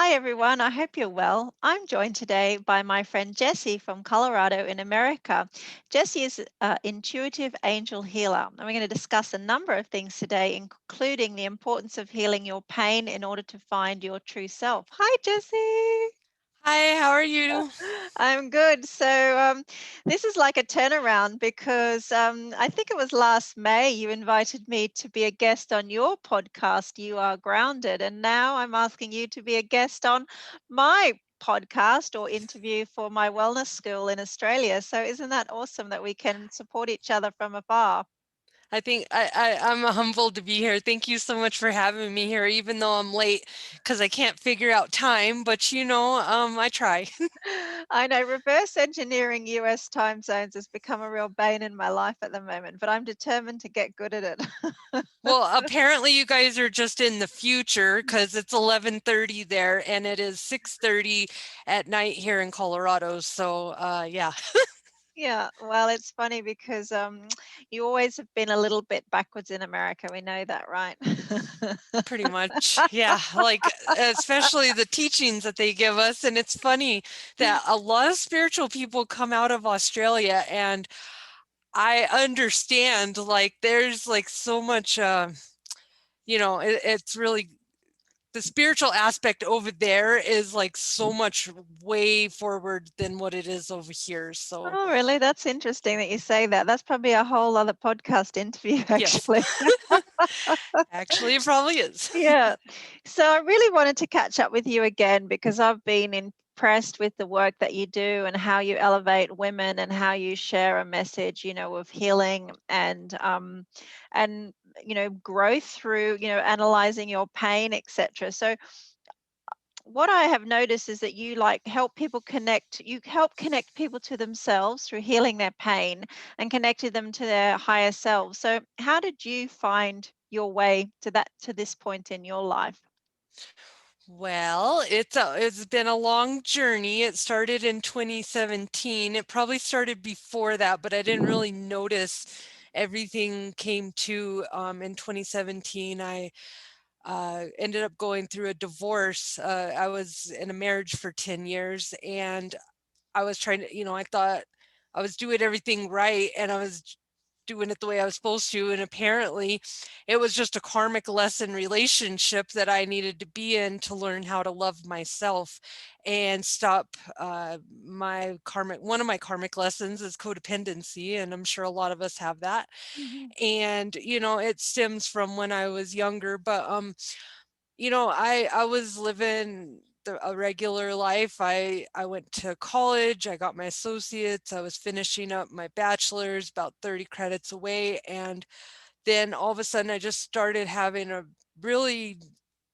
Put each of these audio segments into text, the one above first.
Hi, everyone. I hope you're well. I'm joined today by my friend Jessie from Colorado in America. Jessie is an intuitive angel healer, and we're going to discuss a number of things today, including the importance of healing your pain in order to find your true self. Hi, Jessie. Hi, how are you? I'm good. This is like a turnaround because I think it was last May you invited me to be a guest on your podcast, You Are Grounded. And now I'm asking you to be a guest on my podcast or interview for my wellness school in Australia. So, isn't that awesome that we can support each other from afar? I think I'm humbled to be here. Thank you so much for having me here, even though I'm late because I can't figure out time, but I try. I know reverse engineering US time zones has become a real bane in my life at the moment, but I'm determined to get good at it. Well, apparently you guys are just in the future because it's 11:30 there and it is 6:30 at night here in Colorado. So, yeah, Yeah, well, it's funny because you always have been a little bit backwards in America. We know that, right? pretty much. Yeah, like especially the teachings that they give us. And it's funny that a lot of spiritual people come out of Australia, and I understand, like, there's like so much, it's really the spiritual aspect over there is like so much way forward than what it is over here. So, Oh, really? That's interesting that you say that. That's probably a whole other podcast interview, yes, actually. actually, it probably is. Yeah. So I really wanted to catch up with you again because I've been impressed with the work that you do and how you elevate women and how you share a message, of healing and growth through, analyzing your pain, etc. So what I have noticed is that you you help connect people to themselves through healing their pain and connecting them to their higher selves. So how did you find your way to this point in your life? Well, it's been a long journey. It started in 2017. It probably started before that, but I didn't really notice everything came to in 2017. I ended up going through a divorce. I was in a marriage for 10 years, and I was trying to, I thought I was doing everything right and I was doing it the way I was supposed to. And apparently it was just a karmic lesson relationship that I needed to be in to learn how to love myself and stop one of my karmic lessons is codependency. And I'm sure a lot of us have that. Mhm. And, it stems from when I was younger, but I was living a regular life. I went to college, I got my associates, I was finishing up my bachelor's, about 30 credits away, and then all of a sudden I just started having a really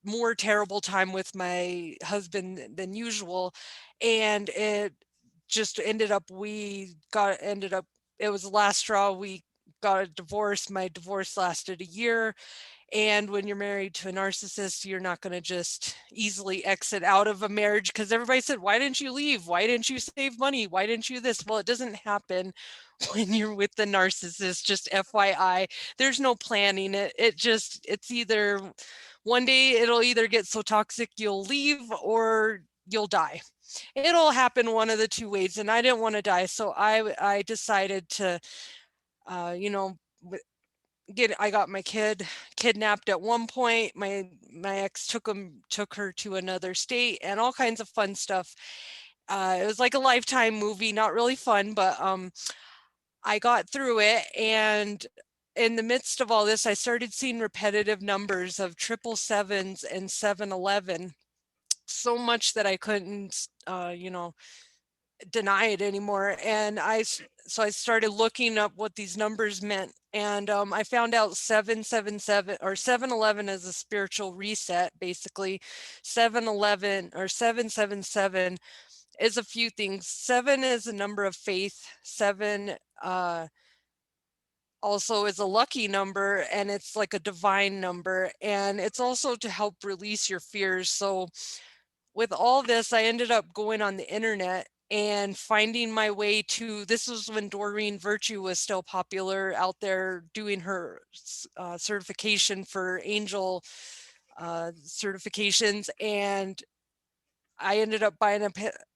more terrible time with my husband than usual, and it just ended up it was the last straw. We got a divorce. My divorce lasted a year, and when you're married to a narcissist, you're not going to just easily exit out of a marriage because everybody said, why didn't you leave? Why didn't you save money? Why didn't you this? Well, it doesn't happen when you're with the narcissist, just FYI. There's no planning it. It's either one day it'll either get so toxic you'll leave or you'll die. It'll happen one of the two ways. And I didn't want to die. So I decided to, you know, I got my kid kidnapped at one point. My ex took her to another state and all kinds of fun stuff. It was like a Lifetime movie, not really fun, but I got through it. And in the midst of all this, I started seeing repetitive numbers of 777s and 711, so much that I couldn't, deny it anymore. And so I started looking up what these numbers meant, and I found out 777 or 711 is a spiritual reset. Basically, 711 or 777 is a few things. Seven is a number of faith. Seven also is a lucky number, and it's like a divine number, and it's also to help release your fears. So with all this, I ended up going on the internet and finding my way to, this was when Doreen Virtue was still popular out there doing her certification for angel certifications. And I ended up buying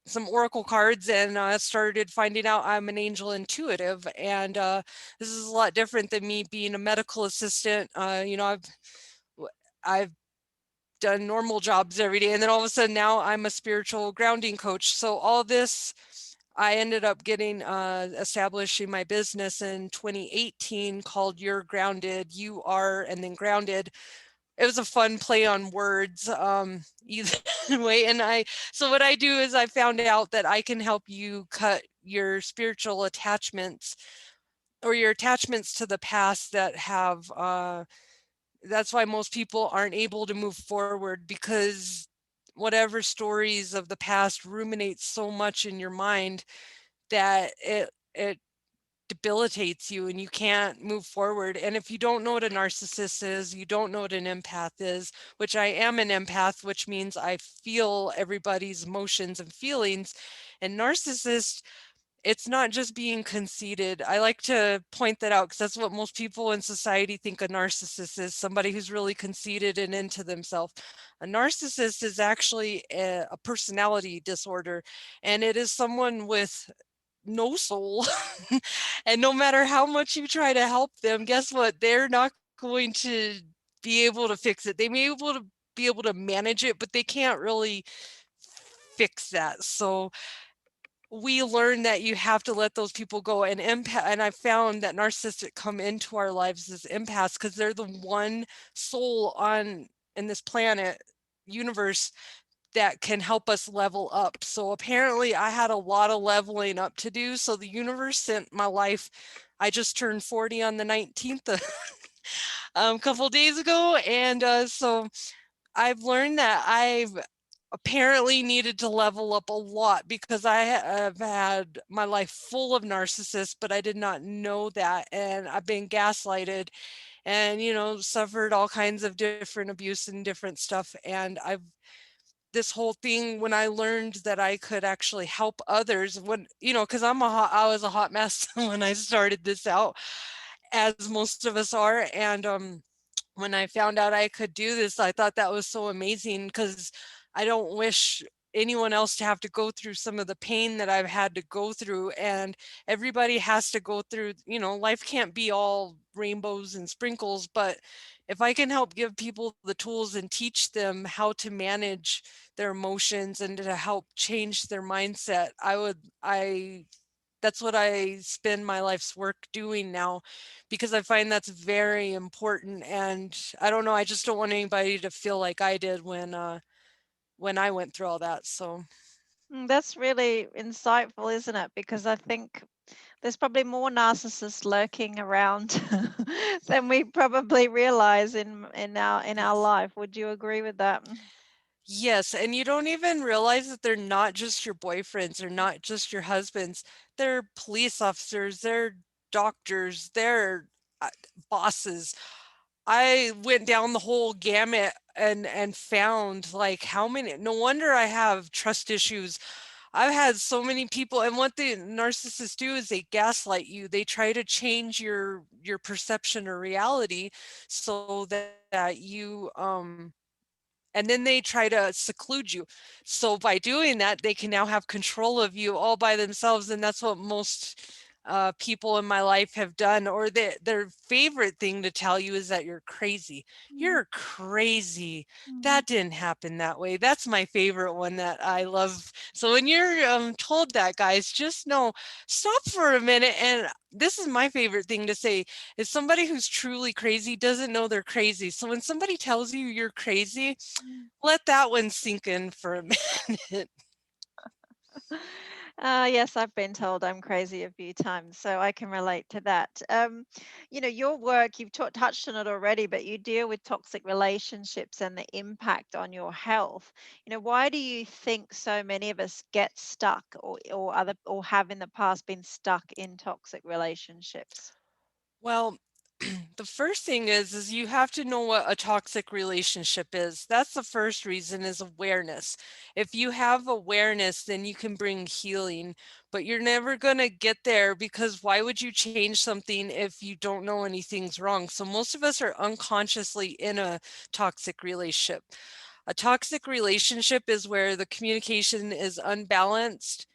some oracle cards and started finding out I'm an angel intuitive. And this is a lot different than me being a medical assistant. I've done normal jobs every day, and then all of a sudden now I'm a spiritual grounding coach. So all this, I ended up getting establishing my business in 2018 called You're Grounded. You are, and then grounded. It was a fun play on words, either way. And so what I do is I found out that I can help you cut your spiritual attachments or your attachments to the past that have that's why most people aren't able to move forward, because whatever stories of the past ruminate so much in your mind that it debilitates you and you can't move forward. And if you don't know what a narcissist is, you don't know what an empath is, which I am an empath, which means I feel everybody's emotions and feelings. And narcissist, it's not just being conceited. I like to point that out because that's what most people in society think a narcissist is, somebody who's really conceited and into themselves. A narcissist is actually a personality disorder, and it is someone with no soul. And no matter how much you try to help them, guess what? They're not going to be able to fix it. They may be able to manage it, but they can't really fix that. So we learn that you have to let those people go. And I found that narcissists come into our lives as empaths because they're the one soul on in this planet universe that can help us level up. So apparently I had a lot of leveling up to do. So the universe sent my life. I just turned 40 on the 19th a couple days ago. And so I've learned that I've apparently needed to level up a lot because I have had my life full of narcissists, but I did not know that. And I've been gaslighted and, suffered all kinds of different abuse and different stuff. And this whole thing, when I learned that I could actually help others, because I was a hot mess when I started this out, as most of us are. And when I found out I could do this, I thought that was so amazing because I don't wish anyone else to have to go through some of the pain that I've had to go through. And everybody has to go through, life can't be all rainbows and sprinkles, but if I can help give people the tools and teach them how to manage their emotions and to help change their mindset, I that's what I spend my life's work doing now, because I find that's very important. And I don't know, I just don't want anybody to feel like I did when I went through all that. So That's really insightful, isn't it? Because I think there's probably more narcissists lurking around than we probably realize in our yes. life. Would you agree with that? Yes, and you don't even realize that they're not just your boyfriends, they're not just your husbands. They're police officers, they're doctors, they're uh, bosses. I went down the whole gamut and found like how many, no wonder I have trust issues. I've had so many people, and what the narcissists do is they gaslight you. They try to change your perception or reality so that you and then they try to seclude you. So by doing that, they can now have control of you all by themselves. And that's what most people in my life have done. Or their favorite thing to tell you is that you're crazy. Mm, You're crazy. mm, That didn't happen that way. That's my favorite one that I love. So when you're told that, guys, just know, stop for a minute. And this is my favorite thing to say, is somebody who's truly crazy doesn't know they're crazy. So when somebody tells you you're crazy, mm. let that one sink in for a minute. Yes, I've been told I'm crazy a few times, so I can relate to that. Your work, you've touched on it already, but you deal with toxic relationships and the impact on your health. Why do you think so many of us get stuck or have in the past been stuck in toxic relationships? Well, the first thing is you have to know what a toxic relationship is. That's the first reason, is awareness. If you have awareness, then you can bring healing, but you're never going to get there, because why would you change something if you don't know anything's wrong? So most of us are unconsciously in a toxic relationship. A toxic relationship is where the communication is unbalanced.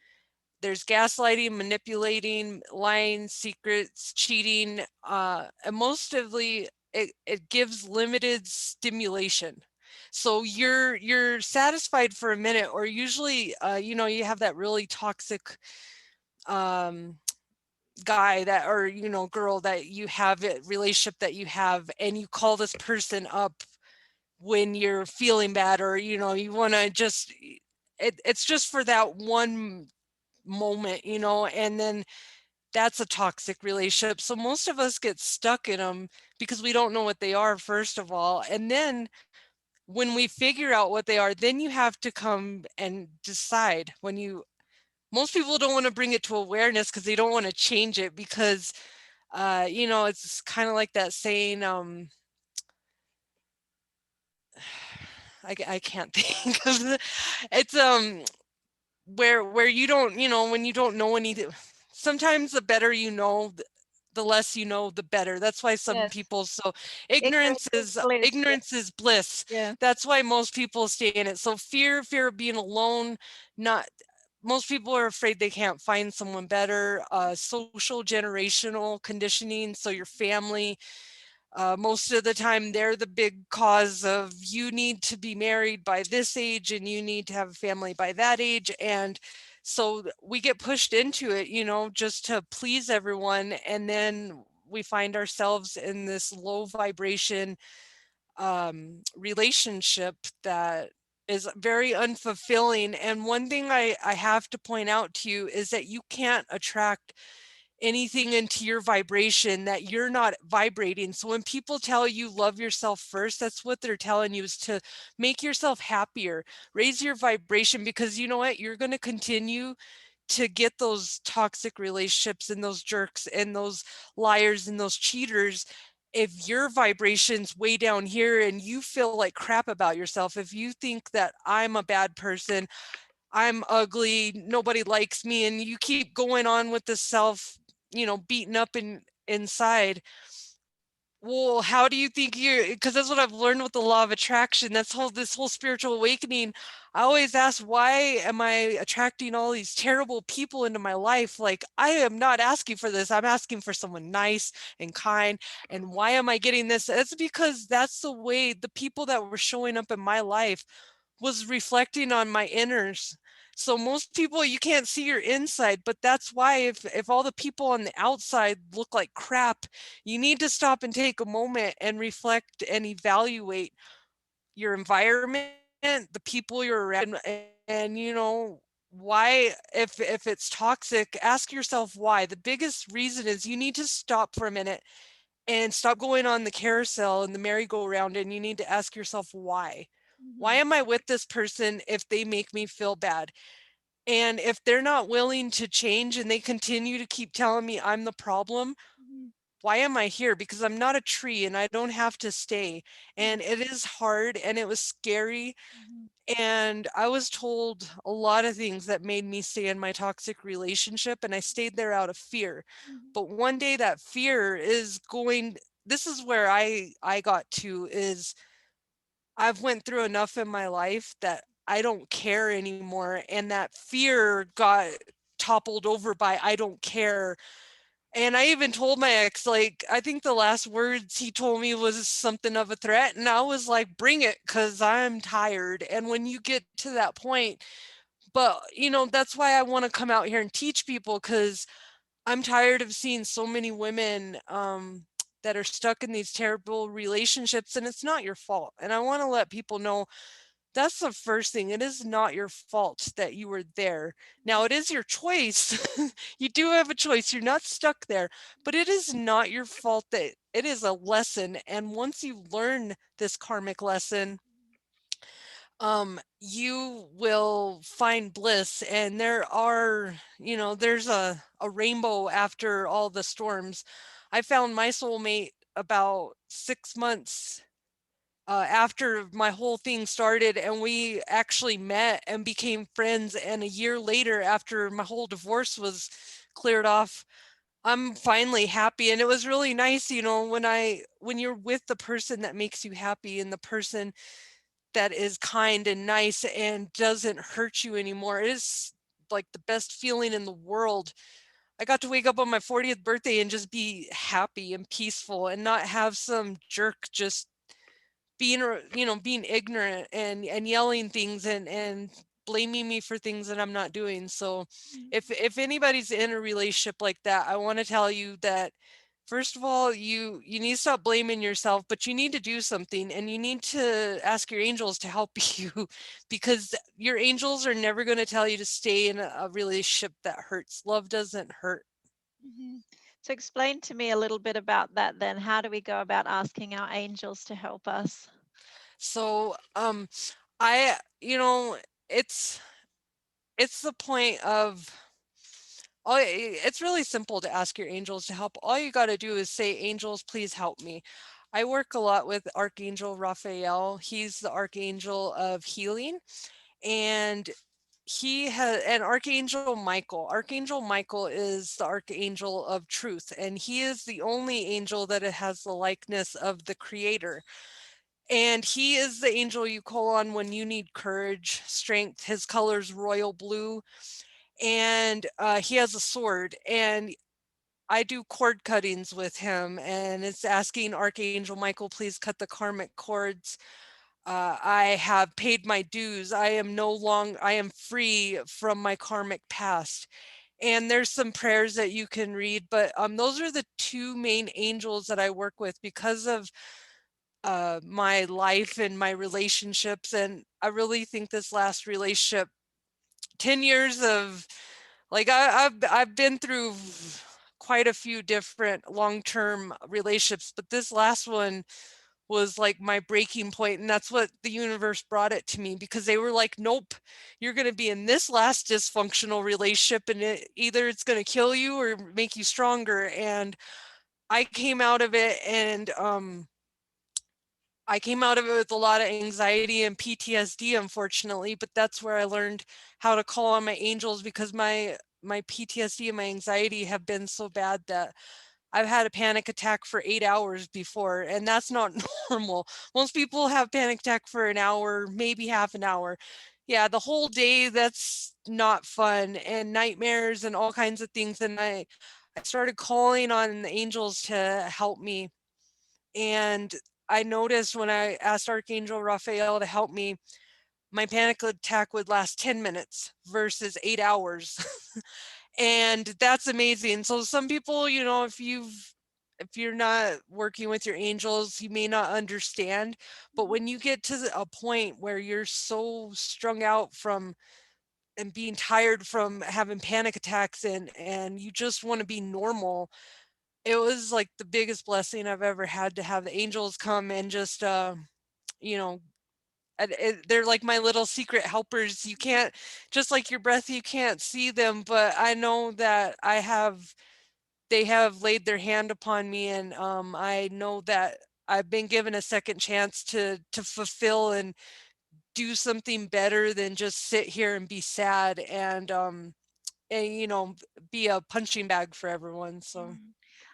There's gaslighting, manipulating, lying, secrets, cheating, and mostly it gives limited stimulation. So you're satisfied for a minute, or usually, you have that really toxic um, guy that, or girl that you have, a relationship that you have, and you call this person up when you're feeling bad, or you want to just, it's just for that one moment, and then that's a toxic relationship. So most of us get stuck in them because we don't know what they are, first of all. And then when we figure out what they are, then you have to come and decide. Most people don't want to bring it to awareness because they don't want to change it, because it's kind of like that saying, I can't think of it's where you don't, when you don't know anything. Sometimes the better you know, the less you know, the better. That's why some Yes. people, so Ignorance is bliss. Yeah. ignorance is bliss. Yeah. That's why most people stay in it. So fear of being alone, not most people are afraid they can't find someone better. Social generational conditioning, so your family, most of the time they're the big cause of, you need to be married by this age and you need to have a family by that age. And so we get pushed into it, just to please everyone. And then we find ourselves in this low vibration relationship that is very unfulfilling. And one thing I have to point out to you is that you can't attract anything into your vibration that you're not vibrating. So when people tell you love yourself first, that's what they're telling you, is to make yourself happier, raise your vibration, because you know what? You're going to continue to get those toxic relationships and those jerks and those liars and those cheaters. If your vibration's way down here and you feel like crap about yourself, if you think that I'm a bad person, I'm ugly, nobody likes me, and you keep going on with the self, beating up inside. Well, how do you think you, because that's what I've learned with the law of attraction. This whole spiritual awakening. I always ask, why am I attracting all these terrible people into my life? Like, I am not asking for this. I'm asking for someone nice and kind. And why am I getting this? It's because that's the way the people that were showing up in my life was reflecting on my inners. So most people, you can't see your inside, but that's why, if all the people on the outside look like crap, you need to stop and take a moment and reflect and evaluate your environment, the people you're around, and why, if it's toxic, ask yourself why. The biggest reason is you need to stop for a minute and stop going on the carousel and the merry-go-round, and you need to ask yourself why. Why Mhm. am I with this person if they make me feel bad? And if they're not willing to change and they continue to keep telling me I'm the problem, Mhm. why am I here? Because I'm not a tree and I don't have to stay. Mhm. And it is hard and it was scary. Mhm. And I was told a lot of things that made me stay in my toxic relationship. And I stayed there out of fear. Mhm. But one day that fear is going, this is where I got to, is I've went through enough in my life that I don't care anymore. And that fear got toppled over by I don't care. And I even told my ex, like, I think the last words he told me was something of a threat. And I was like, bring it, because I'm tired. And when you get to that point, but that's why I want to come out here and teach people, because I'm tired of seeing so many women that are stuck in these terrible relationships, and it's not your fault. And I want to let people know that's the first thing. It is not your fault that you were there. Now, it is your choice. You do have a choice. You're not stuck there, but it is not your fault. That it is a lesson. And once you learn this karmic lesson, you will find bliss. And there's a rainbow after all the storms. I found my soulmate about 6 months after my whole thing started, and we actually met and became friends. And a year later, after my whole divorce was cleared off, I'm finally happy. And it was really nice, when you're with the person that makes you happy, and the person that is kind and nice and doesn't hurt you anymore. It is like the best feeling in the world. I got to wake up on my 40th birthday and just be happy and peaceful and not have some jerk just being, being ignorant and yelling things and blaming me for things that I'm not doing. So if anybody's in a relationship like that, I want to tell you that first of all, you need to stop blaming yourself, but you need to do something and you need to ask your angels to help you, because your angels are never going to tell you to stay in a relationship that hurts. Love doesn't hurt. Mhm. So explain to me a little bit about that then. How do we go about asking our angels to help us? So I it's it's the point of it's really simple to ask your angels to help. All you got to do is say, angels, please help me. I work a lot with Archangel Raphael. He's the archangel of healing, and he has and Archangel Michael. Archangel Michael is the archangel of truth, and he is the only angel that it has the likeness of the creator. And he is the angel you call on when you need courage, strength. His color's royal blue, and he has a sword. And I do cord cuttings with him, and it's asking Archangel Michael, please cut the karmic cords. I have paid my dues. I am free from my karmic past. And there's some prayers that you can read, but those are the two main angels that I work with because of my life and my relationships. And I really think this last relationship, 10 years of like I've been through quite a few different long-term relationships, but this last one was like my breaking point, and that's what the universe brought it to me, because they were like, nope, you're going to be in this last dysfunctional relationship, and either it's going to kill you or make you stronger. And I came out of it, and I came out of it with a lot of anxiety and PTSD, unfortunately, but that's where I learned how to call on my angels, because my PTSD and my anxiety have been so bad that I've had a panic attack for 8 hours before, and that's not normal. Most people have panic attack for an hour, maybe half an hour. Yeah, the whole day, that's not fun, and nightmares and all kinds of things. And I started calling on the angels to help me. And I noticed when I asked Archangel Raphael to help me, my panic attack would last 10 minutes versus 8 hours. And that's amazing. So some people, if you're not working with your angels, you may not understand. But when you get to a point where you're so strung out from and being tired from having panic attacks, and you just want to be normal, it was like the biggest blessing I've ever had to have the angels come and just you know they're like my little secret helpers. You can't, just like your breath, you can't see them, but I know that they have laid their hand upon me, and I know that I've been given a second chance to fulfill and do something better than just sit here and be sad and be a punching bag for everyone. So Mm.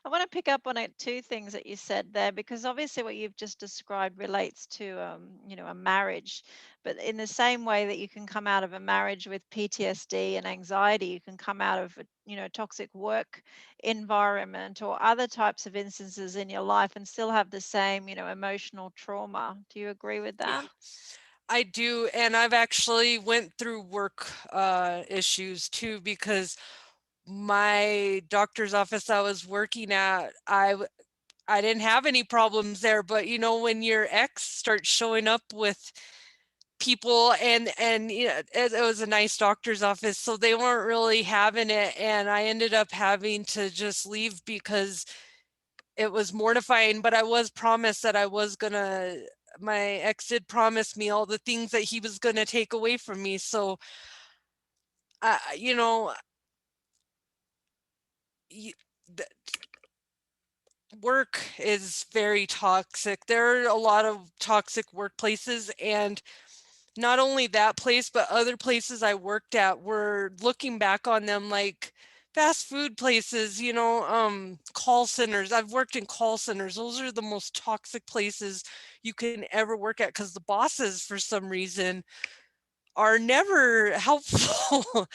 I want to pick up on it, two things that you said there, because obviously what you've just described relates to, a marriage. But in the same way that you can come out of a marriage with PTSD and anxiety, you can come out of a, toxic work environment or other types of instances in your life and still have the same, emotional trauma. Do you agree with yeah, that? I do. And I've actually went through work issues too, because my doctor's office I was working at, I didn't have any problems there. But when your ex starts showing up with people, and it was a nice doctor's office, so they weren't really having it, and I ended up having to just leave because it was mortifying. But I was promised that I was gonna my ex did promise me all the things that he was gonna take away from me. So you know y- the work is very toxic. There are a lot of toxic workplaces, and not only that place, but other places I worked at, were looking back on them like fast food places, call centers. I've worked in call centers. Those are the most toxic places you can ever work at because the bosses, for some reason, are never helpful.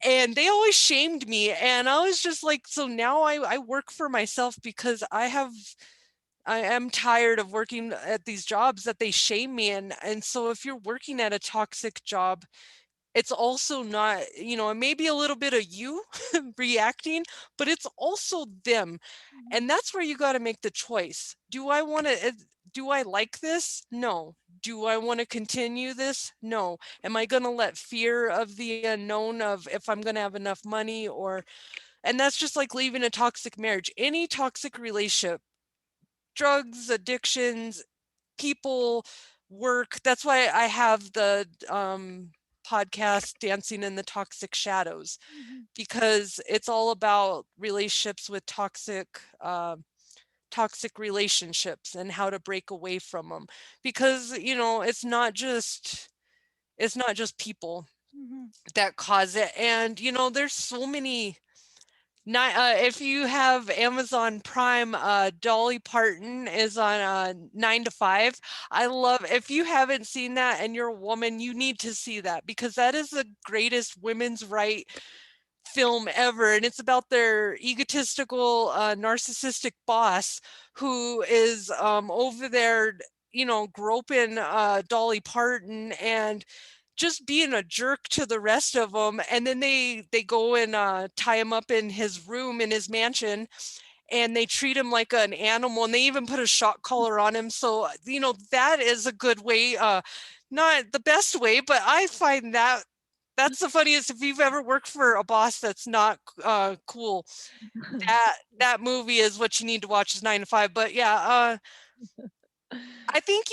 And they always shamed me. And I was just like, so now I work for myself because I am tired of working at these jobs that they shame me. And so if you're working at a toxic job, it's also not, it may be a little bit of you reacting, but it's also them. Mhm, And that's where you got to make the choice. Do I like this? No. Do I want to continue this? No. Am I going to let fear of the unknown of if I'm going to have enough money and that's just like leaving a toxic marriage, any toxic relationship, drugs, addictions, people, work. That's why I have the podcast Dancing in the Toxic Shadows, mhm, because it's all about relationships with toxic relationships and how to break away from them, because it's not just people mhm, that cause it. And there's so many. If you have Amazon Prime, Dolly Parton is on 9 to 5. I love, if you haven't seen that and you're a woman, you need to see that because that is the greatest women's right film ever. And it's about their egotistical, narcissistic boss who is over there, groping Dolly Parton and just being a jerk to the rest of them. And then they go and tie him up in his room in his mansion, and they treat him like an animal, and they even put a shock collar on him. So that is a good way, not the best way, but I find that's the funniest. If you've ever worked for a boss that's not cool, that movie is what you need to watch, is 9 to 5. But yeah, I think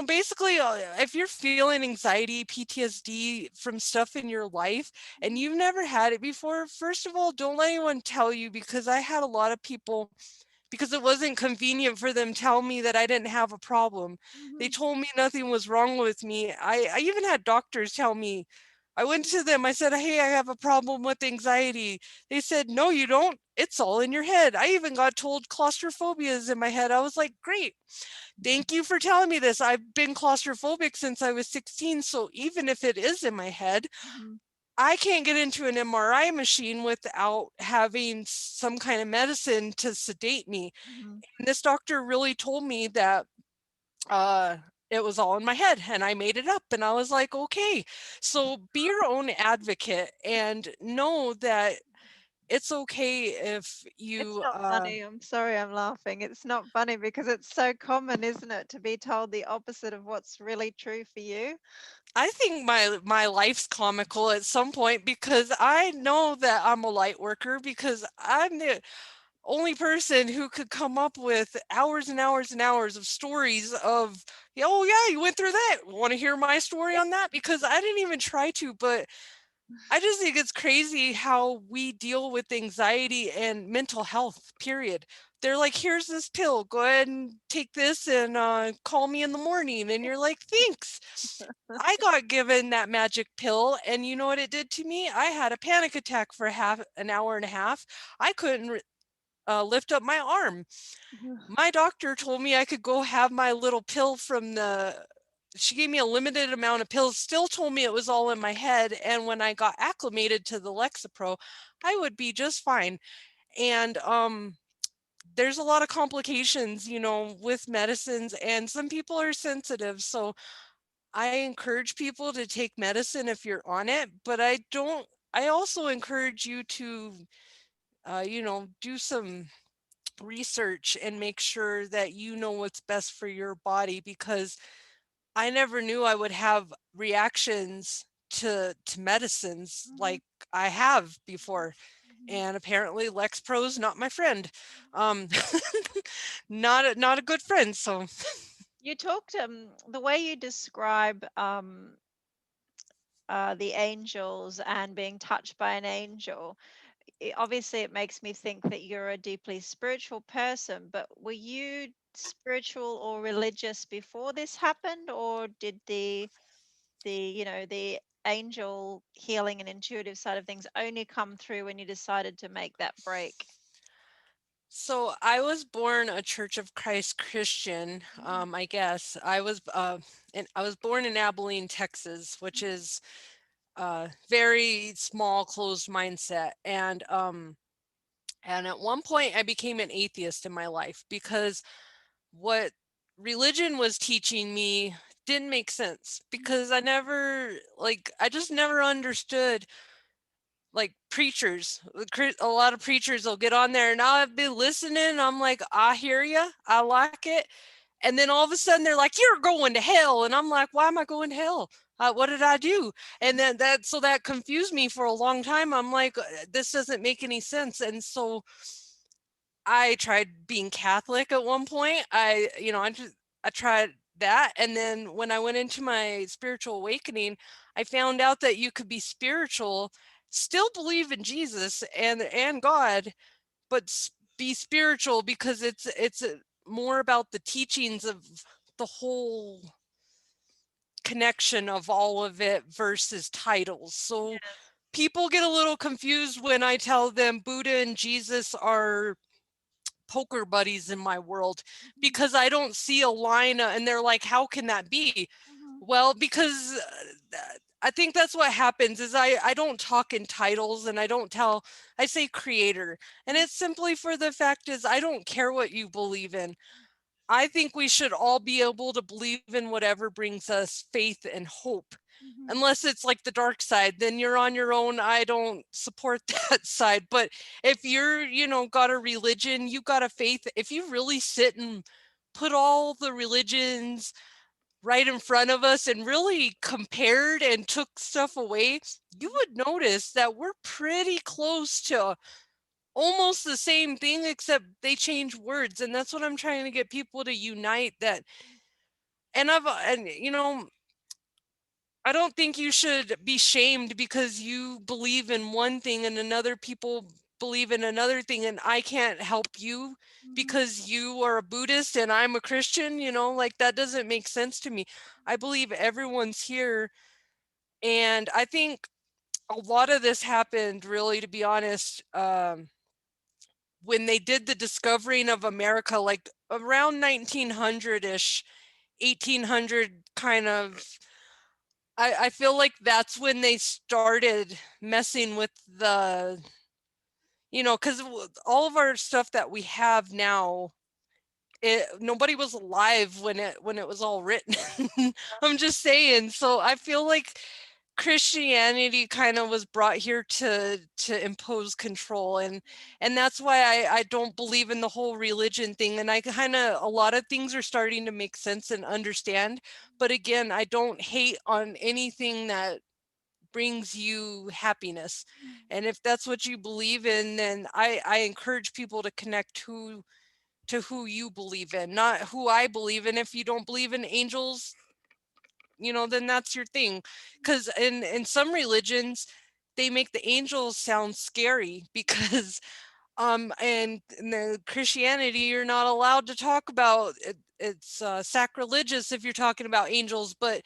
basically, if you're feeling anxiety, PTSD from stuff in your life and you've never had it before, first of all, don't let anyone tell you, because I had a lot of people, because it wasn't convenient for them, tell me that I didn't have a problem. They mhm, told me nothing was wrong with me. I even had doctors tell me, I went to them, I said, hey, I have a problem with anxiety. They said, no, you don't. It's all in your head. I even got told claustrophobia is in my head. I was like, great. Thank you for telling me this. I've been claustrophobic since I was 16. So even if it is in my head, mhm, I can't get into an MRI machine without having some kind of medicine to sedate me. mhm. And this doctor really told me that uh, it was all in my head and I made it up. And I was like, okay. So be your own advocate and know that it's okay if It's you, not funny. I'm sorry I'm laughing. It's not funny because it's so common, isn't it, to be told the opposite of what's really true for you? I think my life's comical at some point, because I know that I'm a light worker, because I'm the only person who could come up with hours and hours and hours of stories of, oh yeah, you went through that. Want to hear my story on that? Because I didn't even try to, but I just think it's crazy how we deal with anxiety and mental health, period. They're like, here's this pill, go ahead and take this and call me in the morning. And you're like, thanks. I got given that magic pill, and you know what it did to me? I had a panic attack for half an hour and a half. I couldn't lift up my arm. My doctor told me I could go have my little pill from the. She gave me a limited amount of pills, still told me it was all in my head. And when I got acclimated to the Lexapro, I would be just fine. And there's a lot of complications, with medicines, and some people are sensitive. So I encourage people to take medicine if you're on it, but I also encourage you to, do some research and make sure that you know what's best for your body, because I never knew I would have reactions to medicines Mhm, like I have before. mhm. And apparently Lexpro's not my friend. Um, not a good friend. So You talked the way you describe the angels and being touched by an angel. Obviously, it makes me think that you're a deeply spiritual person. But were you spiritual or religious before this happened, or did the angel healing and intuitive side of things only come through when you decided to make that break? So I was born a Church of Christ Christian, Mm, I guess. I was born in Abilene, Texas, which is very small, closed mindset. And at one point, I became an atheist in my life because what religion was teaching me didn't make sense because I just never understood like preachers. A lot of preachers will get on there and I'll be listening. I'm like, I hear you. I like it. And then all of a sudden they're like, you're going to hell. And I'm like, why am I going to hell? What did I do? And then that confused me for a long time. I'm like, this doesn't make any sense. And so I tried being Catholic at one point. I tried that. And then when I went into my spiritual awakening, I found out that you could be spiritual, still believe in Jesus and God, but be spiritual because it's more about the teachings of the whole connection of all of it versus titles. So yes. people get a little confused when I tell them Buddha and Jesus are poker buddies in my world Mhm, because I don't see a line and they're like, how can that be? mhm, Well, because I think that's what happens is I don't talk in titles and I say creator. And mhm, it's simply for the fact is I don't care what you believe in. I think we should all be able to believe in whatever brings us faith and hope. mhm, Unless it's like the dark side, then you're on your own. I don't support that side. But if got a religion, you got a faith, if you really sit and put all the religions right in front of us and really compared and took stuff away, you mhm, would notice that we're pretty close to almost the same thing, except they change words. And that's what I'm trying to get people to unite that. And I don't think you should be shamed because you believe in one thing and another people believe in another thing, and I can't help you mhm, because you are a Buddhist and I'm a Christian, like that doesn't make sense to me. I believe everyone's here. And I think a lot of this happened, really, to be honest, when they did the discovering of America, like around 1900-ish, 1800 kind of. I feel like that's when they started messing with because all of our stuff that we have now, nobody was alive when it was all written. I'm just saying. So I feel like Christianity kind of was brought here to impose control, and that's why I don't believe in the whole religion thing. And I kind of a lot of things are starting to make sense and understand. But again, I don't hate on anything that brings you happiness. And if that's what you believe in, then I encourage people to connect to who you believe in, not who I believe in. If you don't believe in angels, then that's your thing. Because in some religions, they make the angels sound scary because and in the Christianity, you're not allowed to talk about it. It's sacrilegious if you're talking about angels, but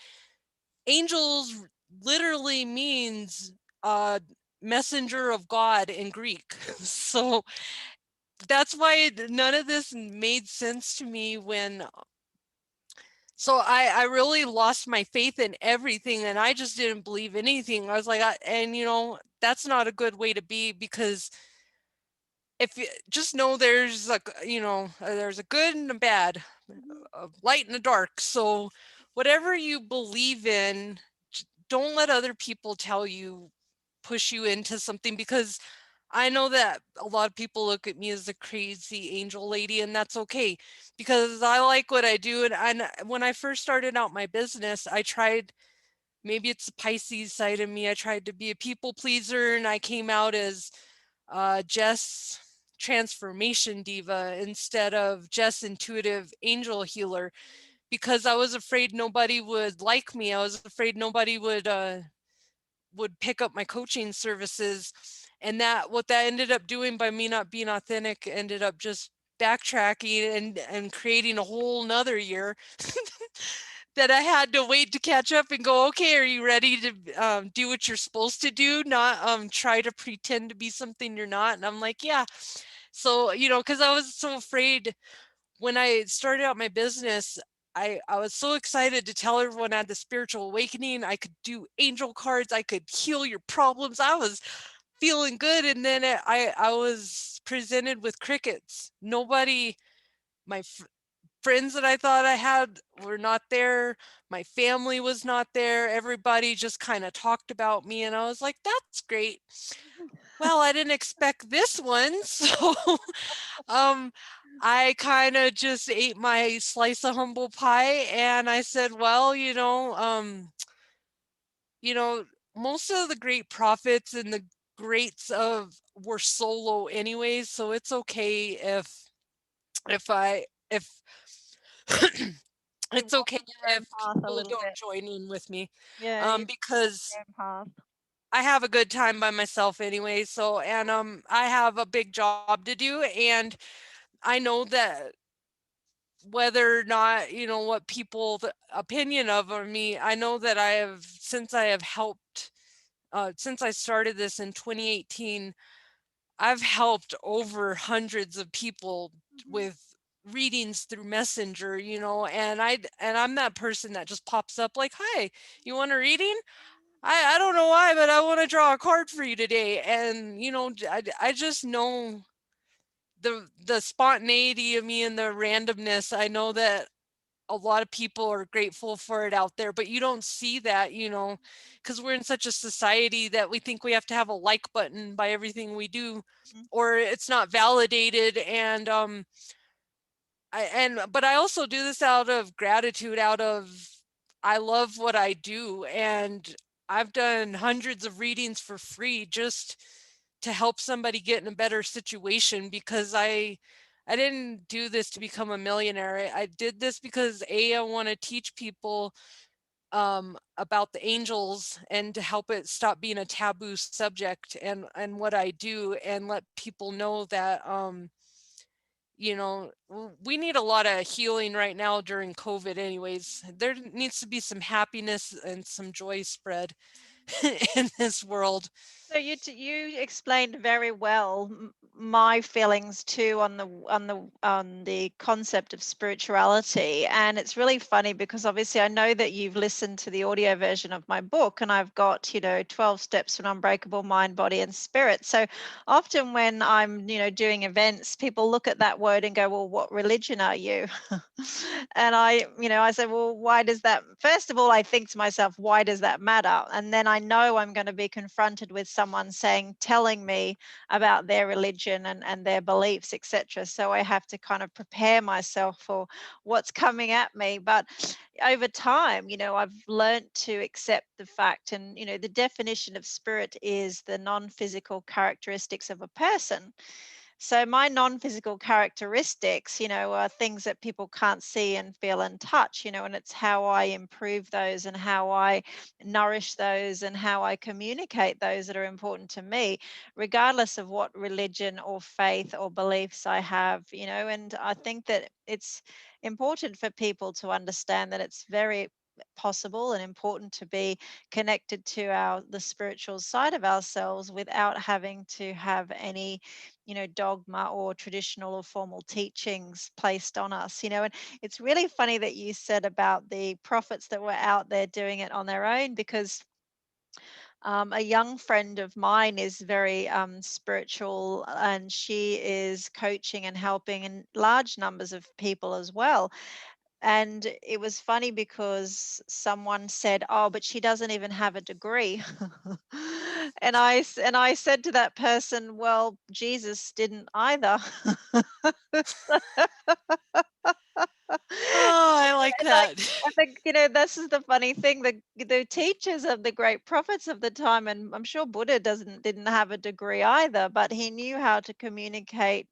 angels literally means uh messenger of God in Greek. So that's why none of this made sense to me when so I really lost my faith in everything and I just didn't believe anything. I was like and that's not a good way to be, because if you just know there's a good and a bad, mhm, a light and a dark. So whatever you believe in, don't let other people tell you, push you into something, because I know that a lot of people look at me as a crazy angel lady, and that's okay because I like what I do. And when I first started out my business, I tried, maybe it's the Pisces side of me, I tried to be a people pleaser, and I came out as Jess transformation diva instead of Jess intuitive angel healer, because I was afraid nobody would like me. I was afraid nobody would pick up my coaching services. And that what that ended up doing by me not being authentic ended up just backtracking and creating a whole nother year. that I had to wait to catch up and go, okay, are you ready to do what you're supposed to do, not try to pretend to be something you're not? And I'm like, yeah. So, because I was so afraid when I started out my business, I was so excited to tell everyone I had the spiritual awakening. I could do angel cards, I could heal your problems. I was feeling good. And then I was presented with crickets. Nobody, my friends that I thought I had were not there. My family was not there. Everybody just kind of talked about me. And I was like, that's great. Well, I didn't expect this one. So um, I kind of just ate my slice of humble pie and I said, well, you know, most of the great prophets and the greats of were solo anyways, so it's okay if You it's walk okay on your if own path a people little don't bit. join in with me, Yeah, you because your own path. I have a good time by myself anyway. So, and I have a big job to do, and I know that whether or not what people opinion of me, I know that I have, since I have helped, since I started this in 2018, I've helped over hundreds of people Mhm. with readings through Messenger, and I'm that person that just pops up like, "Hi, you want a reading? I don't know why, but I want to draw a card for you today." And I just know the spontaneity of me and the randomness. I know that a lot of people are grateful for it out there, but you don't see that, because we're in such a society that we think we have to have a like button by everything we do, Mhm. or it's not validated. And but I also do this out of gratitude, out of I love what I do, and I've done hundreds of readings for free just to help somebody get in a better situation, because I didn't do this to become a millionaire. I did this because I want to teach people about the angels and to help it stop being a taboo subject, and what I do, and let people know that we need a lot of healing right now during COVID anyways. There needs to be some happiness and some joy spread in this world. So you explained very well my feelings too on the concept of spirituality, and it's really funny because obviously I know that you've listened to the audio version of my book, and I've got 12 steps to an unbreakable mind, body, and spirit. So often when I'm doing events, people look at that word and go, "Well, what religion are you?" And I said, "Well, why does that?" First of all, I think to myself, why does that matter? And then I know I'm going to be confronted with someone telling me about their religion and their beliefs, etc. So I have to kind of prepare myself for what's coming at me. But over time, I've learned to accept the fact, and the definition of spirit is the non-physical characteristics of a person. So my non-physical characteristics, are things that people can't see and feel and touch, and it's how I improve those and how I nourish those and how I communicate those that are important to me, regardless of what religion or faith or beliefs I have, and I think that it's important for people to understand that it's very possible and important to be connected to the spiritual side of ourselves without having to have any dogma or traditional or formal teachings placed on us, and it's really funny that you said about the prophets that were out there doing it on their own, because a young friend of mine is very spiritual, and she is coaching and helping in large numbers of people as well. And it was funny because someone said, "Oh, but she doesn't even have a degree." And I said to that person, "Well, Jesus didn't either." Oh, I like And like, that. I think, this is the funny thing, the teachers of the great prophets of the time, and I'm sure Buddha didn't have a degree either, but he knew how to communicate,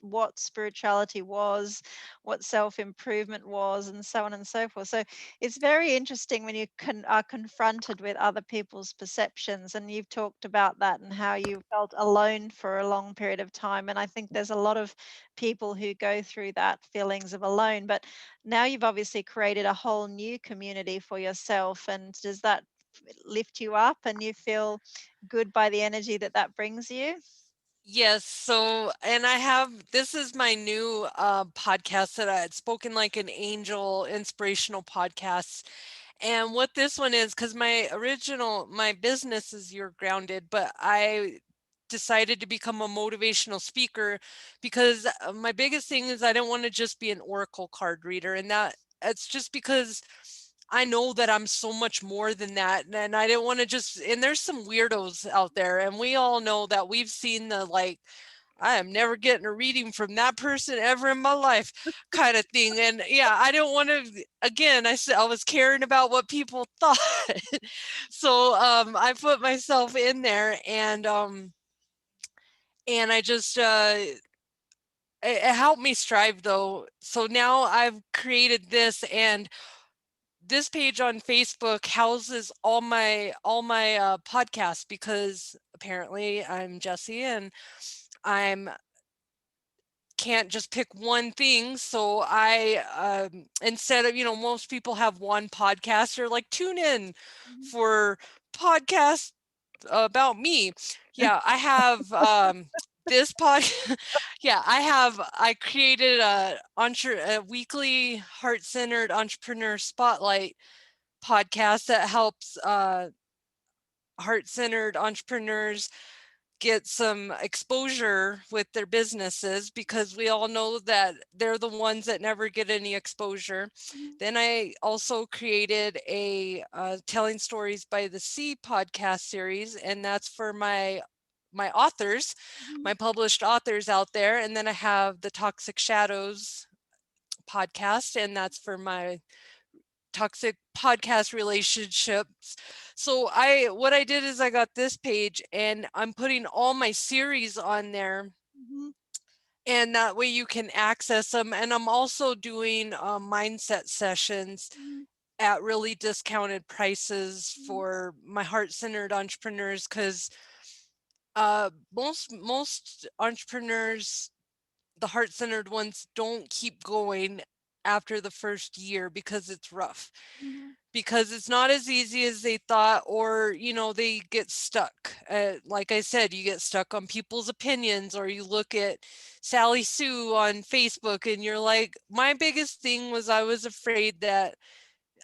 what spirituality was, what self-improvement was, and so on and so forth. So it's very interesting when you are confronted with other people's perceptions, and you've talked about that and how you felt alone for a long period of time. And I think there's a lot of people who go through that feelings of alone, but now you've obviously created a whole new community for yourself. And does that lift you up and you feel good by the energy that that brings you? Yes, so and I have this is my new podcast that I had spoken like an angel inspirational podcast. And what this one is, because my business is You're Grounded, but I decided to become a motivational speaker because my biggest thing is I don't want to just be an oracle card reader. And that it's just because I know that I'm so much more than that. And I didn't want to just, and there's some weirdos out there. And we all know that we've seen the like, I am never getting a reading from that person ever in my life kind of thing. And yeah, I don't want to, again, I said I was caring about what people thought. So I put myself in there and I just, it helped me strive though. So now I've created this and this page on Facebook houses all my podcasts because apparently I'm Jessie and I'm can't just pick one thing. So I instead of most people have one podcast or like tune in Mhm, for podcasts about me. Yeah, I have this pod. Yeah, I created a weekly heart-centered entrepreneur spotlight podcast that helps heart-centered entrepreneurs get some exposure with their businesses because we all know that they're the ones that never get any exposure. mhm, Then I also created a Telling Stories by the Sea podcast series, and that's for my authors, mhm, my published authors out there. And then I have the Toxic Shadows podcast, and that's for my toxic podcast relationships. So I what I did is I got this page and I'm putting all my series on there mhm, and that way you can access them. And I'm also doing mindset sessions mhm, at really discounted prices mhm, for my heart-centered entrepreneurs because most entrepreneurs, the heart-centered ones, don't keep going after the first year because it's rough, mhm, because it's not as easy as they thought, or they get stuck. Like I said, you get stuck on people's opinions, or you look at Sally Sue on Facebook and you're like, my biggest thing was I was afraid that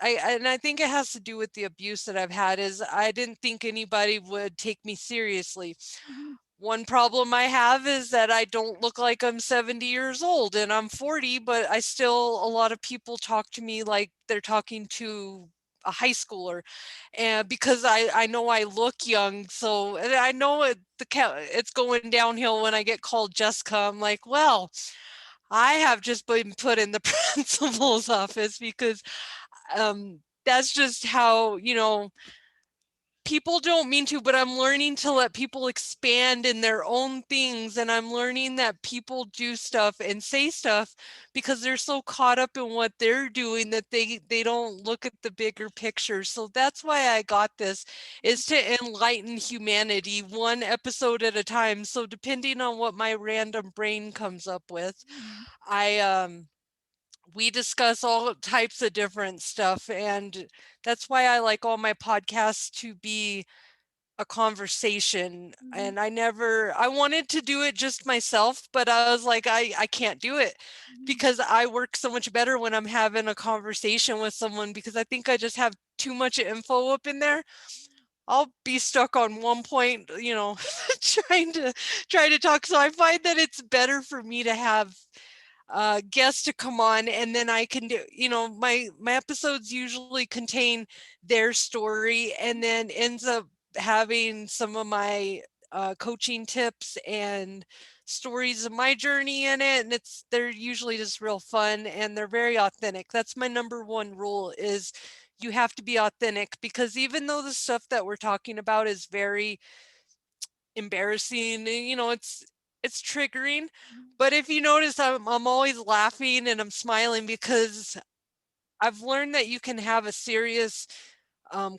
I think it has to do with the abuse that I've had, is I didn't think anybody would take me seriously. mhm, One problem I have is that I don't look like I'm 70 years old and I'm 40, but I still, a lot of people talk to me like they're talking to a high schooler. And because I know I look young, so and I know it's going downhill when I get called Jessica. I'm like, well, I have just been put in the principal's office because that's just how, people don't mean to, but I'm learning to let people expand in their own things. And I'm learning that people do stuff and say stuff because they're so caught up in what they're doing that they don't look at the bigger picture. So that's why I got this, is to enlighten humanity one episode at a time. So depending on what my random brain comes up with, mhm, I we discuss all types of different stuff, and that's why I like all my podcasts to be a conversation. mhm, And I wanted to do it just myself, but I was like, I can't do it mhm, because I work so much better when I'm having a conversation with someone, because I think I just have too much info up in there. I'll be stuck on one point, trying to talk. So I find that it's better for me to have guests to come on, and then I can do, my episodes usually contain their story and then ends up having some of my coaching tips and stories of my journey in it, and they're usually just real fun and they're very authentic. That's my number one rule, is you have to be authentic, because even though the stuff that we're talking about is very embarrassing, it's it's triggering. But if you notice, I'm always laughing and I'm smiling because I've learned that you can have a serious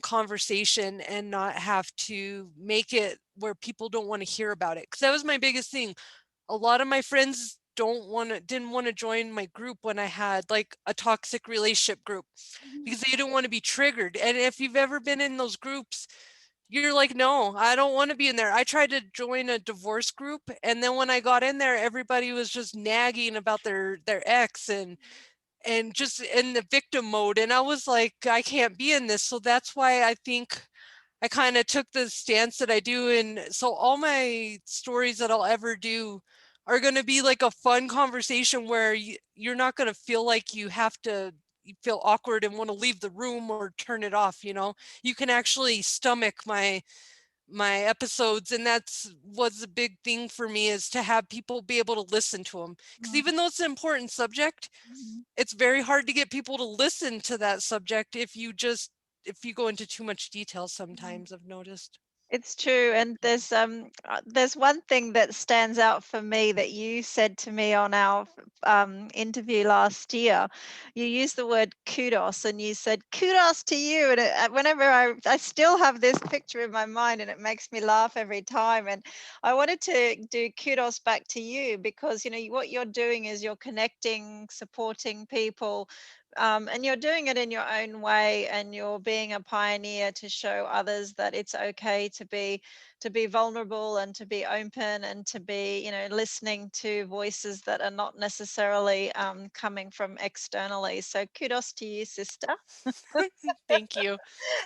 conversation and not have to make it where people don't want to hear about it. Because that was my biggest thing. A lot of my friends didn't want to join my group when I had like a toxic relationship group Mhm. because they didn't want to be triggered. And if you've ever been in those groups, you're like, no, I don't want to be in there. I tried to join a divorce group, and then when I got in there, everybody was just nagging about their ex and just in the victim mode. And I was like, I can't be in this. So that's why I think I kind of took the stance that I do. And so all my stories that I'll ever do are going to be like a fun conversation where you're not going to feel like you have to you feel awkward and want to leave the room or turn it off, you know. You can actually stomach my episodes, and that's was a big thing for me, is to have people be able to listen to them, because even though it's an important subject, Mhm. it's very hard to get people to listen to that subject if you go into too much detail Mhm. sometimes, I've noticed. It's true, and there's one thing that stands out for me that you said to me on our interview last year. You used the word kudos, and you said kudos to you. And whenever I still have this picture in my mind, and it makes me laugh every time. And I wanted to do kudos back to you because what you're doing is you're connecting, supporting people, and you're doing it in your own way, and you're being a pioneer to show others that it's okay to be vulnerable and to be open and to be listening to voices that are not necessarily coming from externally. So kudos to you, sister. Thank you.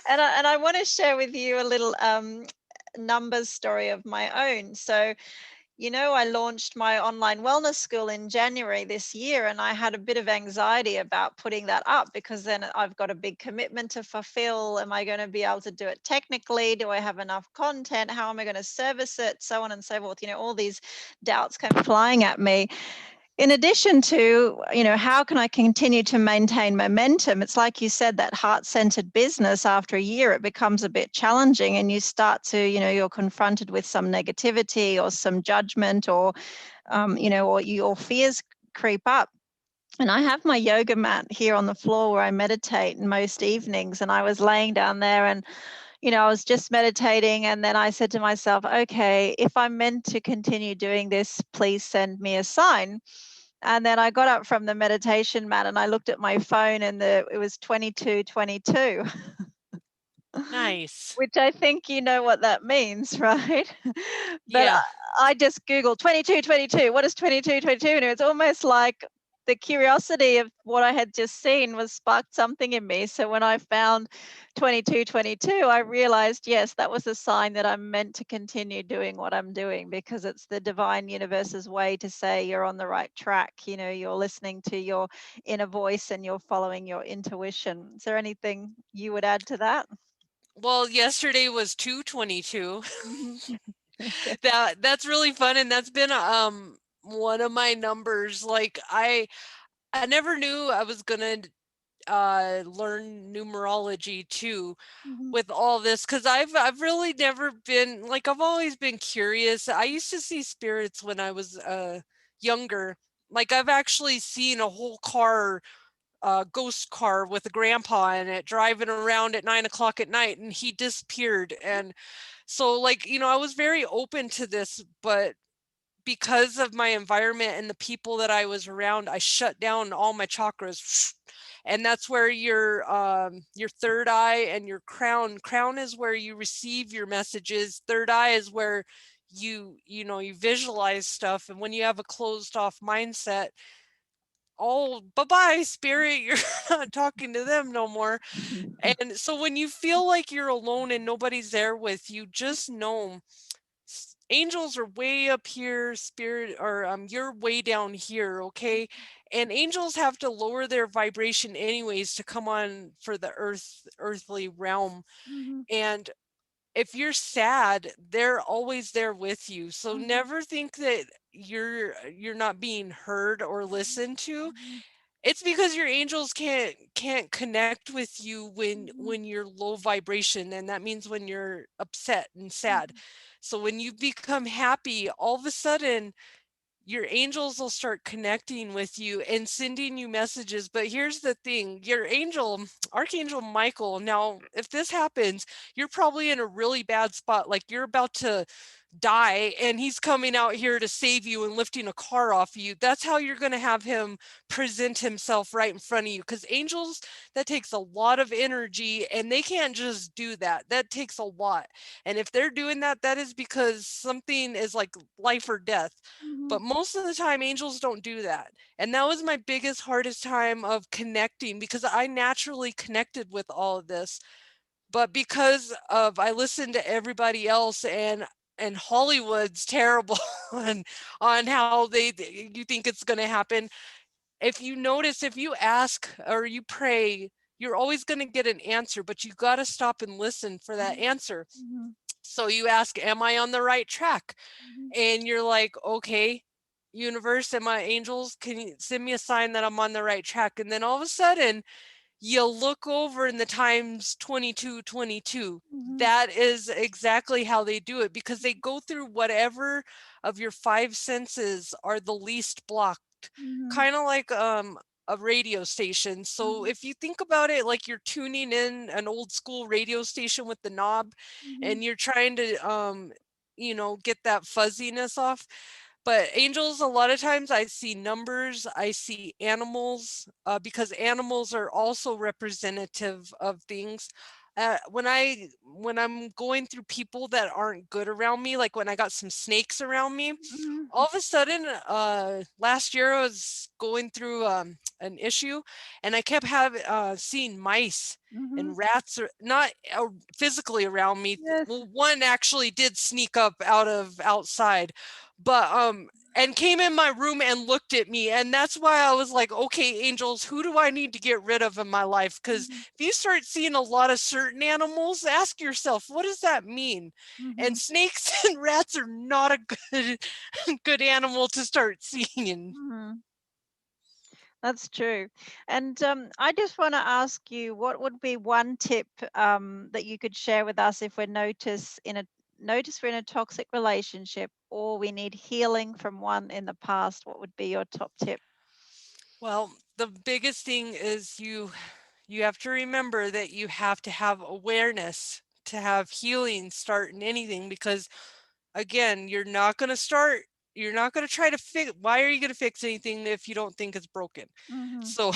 And I want to share with you a little numbers story of my own. So I launched my online wellness school in January this year, and I had a bit of anxiety about putting that up because then I've got a big commitment to fulfill. Am I going to be able to do it technically? Do I have enough content? How am I going to service it? So on and so forth. All these doubts came flying at me. In addition to, how can I continue to maintain momentum? It's like you said, that heart-centered business, after a year, it becomes a bit challenging, and you start to, you're confronted with some negativity or some judgment, or your fears creep up. And I have my yoga mat here on the floor where I meditate most evenings. And I was laying down there, and I was just meditating. And then I said to myself, okay, if I'm meant to continue doing this, please send me a sign. And then I got up from the meditation mat and I looked at my phone, and it was 22:22, Nice. which I think you know what that means, right? But Yeah. I just Googled 22:22. What is 22:22? And it's almost like the curiosity of what I had just seen was sparked something in me. So when I found 22:22, I realized, yes, that was a sign that I'm meant to continue doing what I'm doing, because it's the divine universe's way to say you're on the right track. You're listening to your inner voice and you're following your intuition. Is there anything you would add to that? Well, yesterday was 222. Mhm. Okay. That's really fun, and that's been one of my numbers. Like I never knew I was gonna learn numerology too Mhm. with all this, because I've really never been like, I've always been curious. I used to see spirits when I was younger. Like, I've actually seen a whole car, ghost car with a grandpa in it, driving around at 9 o'clock at night, and he disappeared. And so, like, I was very open to this, but because of my environment and the people that I was around, I shut down all my chakras. And that's where your third eye and your crown is where you receive your messages. Third eye is where you visualize stuff. And when you have a closed off mindset, oh, bye-bye spirit, you're not talking to them no more. And so when you feel like you're alone and nobody's there with you, just know angels are way up here, spirit, or you're way down here, okay? And angels have to lower their vibration anyways to come on for the earthly realm. Mhm. And if you're sad, they're always there with you. So Mhm. never think that you're not being heard or listened to. Mhm. It's because your angels can't connect with you Mhm. when you're low vibration, and that means when you're upset and sad. Mhm. So when you become happy, all of a sudden your angels will start connecting with you and sending you messages. But here's the thing, your angel, Archangel Michael, now if this happens, you're probably in a really bad spot, like you're about to die and he's coming out here to save you and lifting a car off of you. That's how you're going to have him present himself right in front of you, because angels, that takes a lot of energy and they can't just do that. That takes a lot. And if they're doing that, that is because something is like life or death. Mhm. But most of the time angels don't do that. And that was my biggest hardest time of connecting, because I naturally connected with all of this, but because of I listened to everybody else, and Hollywood's terrible on how you think it's going to happen. If you notice, if you ask or you pray, you're always going to get an answer, but you got to stop and listen for that answer. Mhm. So you ask, am I on the right track? Mhm. And you're like, okay, universe, am I, angels, can you send me a sign that I'm on the right track? And then all of a sudden you look over in the times 2222. Mhm. That is exactly how they do it, because they go through whatever of your five senses are the least blocked, Mhm. kind of like a radio station. So Mhm. if you think about it, like you're tuning in an old school radio station with the knob, Mhm. and you're trying to get that fuzziness off. But angels, a lot of times I see numbers, I see animals, because animals are also representative of things. When I'm going through people that aren't good around me, like when I got some snakes around me, Mhm. all of a sudden, last year I was going through an issue, and I kept having seeing mice Mhm. and rats, are not physically around me. Yes. Well, one actually did sneak up out of outside, but and came in my room and looked at me, and that's why I was like, okay, angels, who do I need to get rid of in my life? Because Mhm. if you start seeing a lot of certain animals, ask yourself, what does that mean? And Mhm. snakes and rats are not a good good animal to start seeing. Mhm. That's true. And I just want to ask you, what would be one tip that you could share with us if notice we're in a toxic relationship or we need healing from one in the past? What would be your top tip? Well, the biggest thing is you have to remember that you have to have awareness to have healing start in anything, because again, you're not going to try to fix, why are you going to fix anything if you don't think it's broken? Mhm. So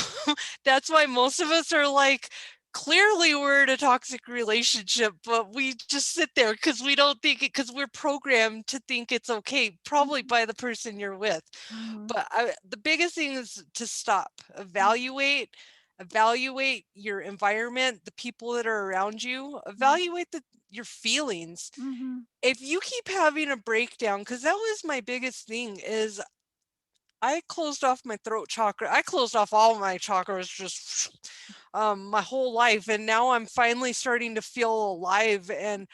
that's why most of us are like, clearly we're in a toxic relationship, but we just sit there because we don't think it, because we're programmed to think it's okay, probably Mhm. by the person you're with. Mhm. But the biggest thing is to stop, evaluate your environment, the people that are around you, evaluate your feelings. Mhm. If you keep having a breakdown, because that was my biggest thing, is I closed off my throat chakra. I closed off all my chakras just my whole life, and now I'm finally starting to feel alive. And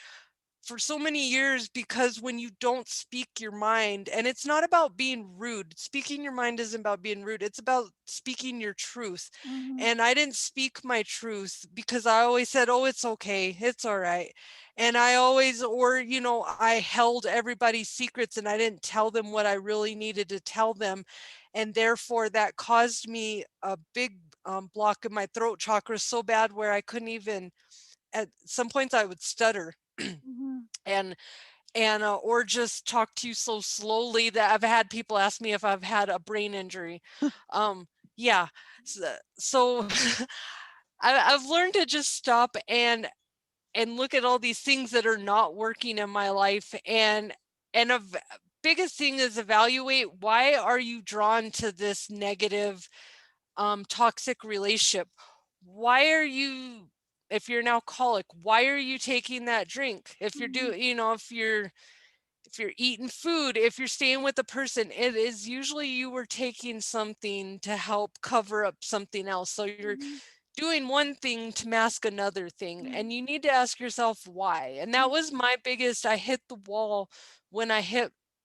for so many years, because when you don't speak your mind, and it's not about being rude, speaking your mind isn't about being rude, it's about speaking your truth. Mhm. And I didn't speak my truth because I always said, oh, it's okay, it's all right. And I always, or I held everybody's secrets and I didn't tell them what I really needed to tell them, and therefore that caused me a big block in my throat chakra, so bad where I couldn't even, at some points I would stutter Mhm. and or just talk to you so slowly that I've had people ask me if I've had a brain injury. Um, yeah. So I've learned to just stop and look at all these things that are not working in my life, and a biggest thing is evaluate, why are you drawn to this negative toxic relationship? Why are you, if you're an alcoholic, why are you taking that drink? If you're Mhm. doing, if you're eating food, if you're staying with a person, it is usually you were taking something to help cover up something else. So you're Mhm. doing one thing to mask another thing, Mhm. and you need to ask yourself why. And that was my biggest, I hit the wall when I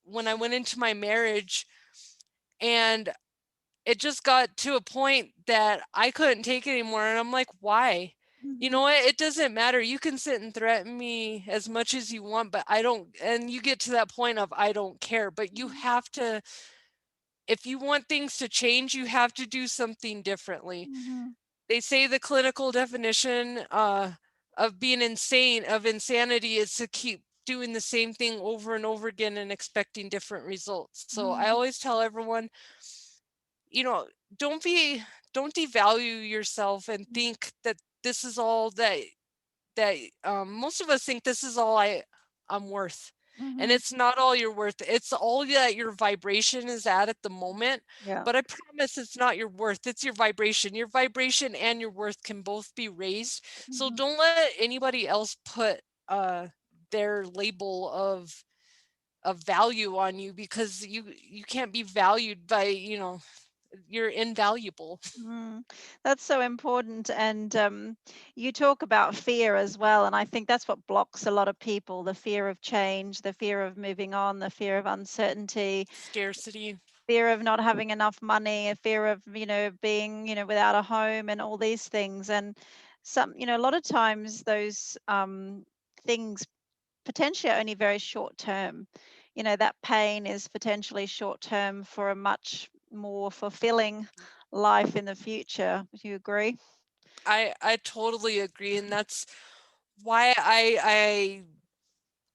went into my marriage, and it just got to a point that I couldn't take it anymore, and I'm like, "Why?" You know Mhm. what? It doesn't matter. You can sit and threaten me as much as you want, but I don't, and you get to that point of I don't care, but you Mhm. have to, if you want things to change, you have to do something differently. Mhm. They say the clinical definition of being insane, of insanity, is to keep doing the same thing over and over again and expecting different results. So I Mhm. always tell everyone, you know, don't be, don't devalue yourself and think that this is all that most of us think this is all I'm worth. And Mhm. it's not all you're worth. It's all that your vibration is at the moment. Yeah. But I promise it's not your worth. It's your vibration. Your vibration and your worth can both be raised. So Mhm. don't let anybody else put their label of value on you, because you can't be valued by, you're invaluable. Mm, that's so important. And you talk about fear as well. And I think that's what blocks a lot of people, the fear of change, the fear of moving on, the fear of uncertainty, Scarcity. fear of not having enough money, a fear of, being, without a home and all these things. And a lot of times those things potentially are only very short term. That pain is potentially short term for a much more fulfilling life in the future. Do you agree? I totally agree, and that's why I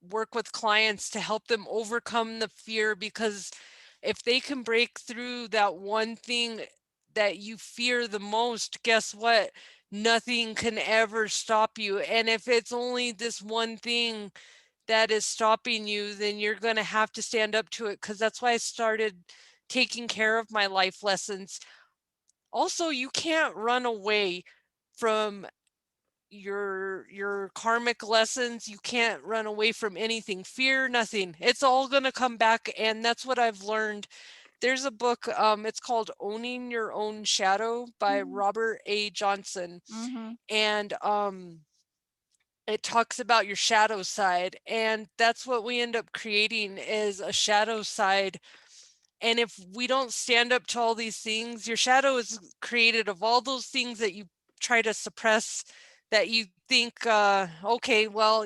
work with clients to help them overcome the fear, because if they can break through that one thing that you fear the most, guess what? Nothing can ever stop you. And if it's only this one thing that is stopping you, then you're going to have to stand up to it, because that's why I started taking care of my life lessons. Also, you can't run away from your karmic lessons. You can't run away from anything. Fear nothing. It's all going to come back, and that's what I've learned. There's a book, it's called Owning Your Own Shadow by Mhm, Robert A. Johnson, mhm, and it talks about your shadow side, and that's what we end up creating, is a shadow side. And if we don't stand up to all these things, your shadow is created of all those things that you try to suppress, that you think, okay, well,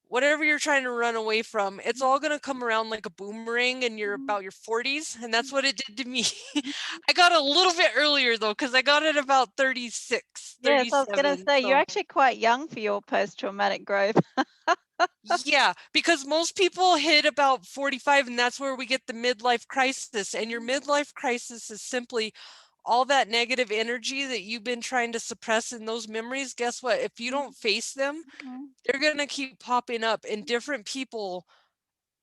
whatever you're trying to run away from, it's all going to come around like a boomerang and you're mhm, about your 40s. And that's what it did to me. mhm. I got a little bit earlier though, because I got it about 36, Yes, I was going to 37. say you're So actually quite young for your post-traumatic growth. yeah, because most people hit about 45, and that's where we get the midlife crisis. And your midlife crisis is simply all that negative energy that you've been trying to suppress in those memories. Guess what? If you don't face them, Mhm, they're going to keep popping up in different people.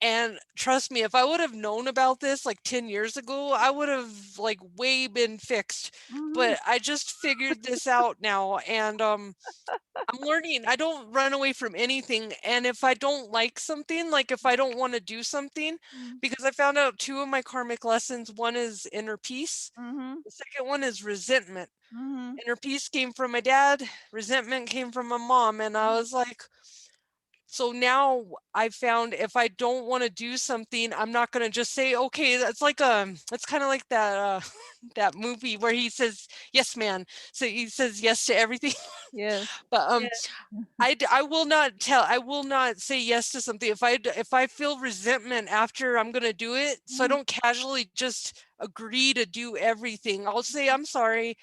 And trust me, if I would have known about this like 10 years ago, I would have like way been fixed. mhm, But I just figured this out now, and I'm learning. I don't run away from anything. And if I don't like something, like if I don't want to do something, mhm, because I found out two of my karmic lessons, one is inner peace, mhm, the second one is resentment. mhm, Inner peace came from my dad, resentment came from my mom. And I was like, so now I found if I don't want to do something, I'm not going to just say, okay, that's like, it's kind of like that, that movie where he says, yes, man. So he says yes to everything. yes. But I will not tell, I will not say yes to something if I feel resentment after I'm gonna do it. So I Mhm, don't casually just agree to do everything. I'll say, I'm sorry,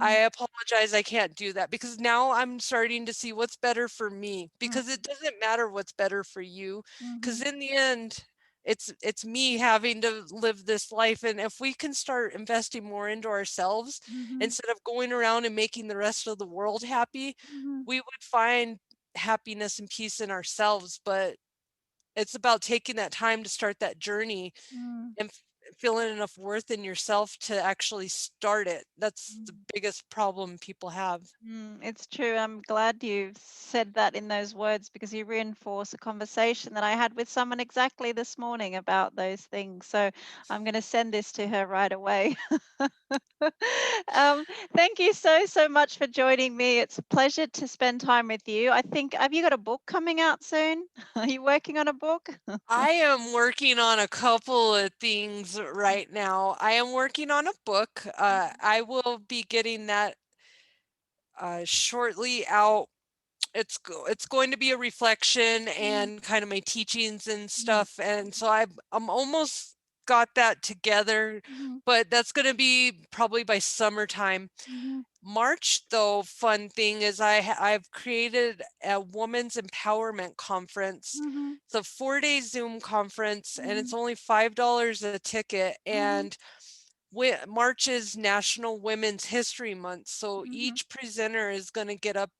I mhm, apologize, I can't do that, because now I'm starting to see what's better for me, mhm, because it doesn't matter what's better for you, because mhm, in the end, it's me having to live this life. And if we can start investing more into ourselves mhm, instead of going around and making the rest of the world happy, mhm, we would find happiness and peace in ourselves. But it's about taking that time to start that journey mhm, and feeling enough worth in yourself to actually start it. That's the mhm. biggest problem people have. It's true. I'm glad you said that in those words because you reinforce a conversation that I had with someone exactly this morning about those things. So I'm going to send this to her right away. um, Thank you so much for joining me. It's a pleasure to spend time with you. I think, have you got a book coming out soon? Are you working on a book? I am working on a couple of things right now. I am working on a book. I will be getting that shortly out. It's going to be a reflection Mhm, and kind of my teachings and mhm, stuff, and so I'm almost got that together, mhm, but that's going to be probably by summertime. mhm, March, though, fun thing is I've created a women's empowerment conference. mhm, It's a 4-day Zoom conference, and it's mhm, only $5 a ticket. mhm, And March is National Women's History Month, so mhm, each presenter is going to get up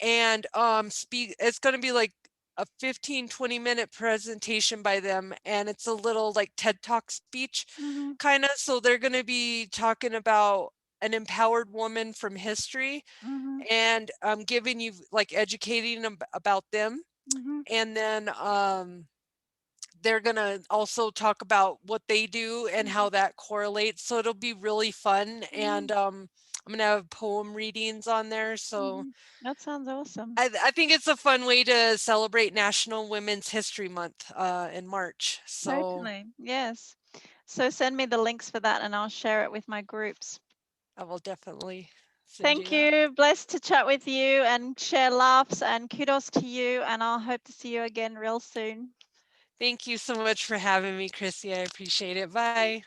and speak. It's going to be like a 15-20 minute presentation by them, and it's a little like TED Talk speech mhm, kind of. So they're going to be talking about an empowered woman from history, mhm, and giving you like educating about them. mhm, And then they're going to also talk about what they do and mhm, how that correlates. So it'll be really fun. And mhm, I'm going to have poem readings on there. So mhm. That sounds awesome. I think it's a fun way to celebrate National Women's History Month in March. So Totally. Yes. So send me the links for that and I'll share it with my groups. I will definitely send you Thank that. you. Blessed to chat with you and share laughs and kudos to you. And I'll hope to see you again real soon. Thank you so much for having me, Chrissy. I appreciate it. Bye.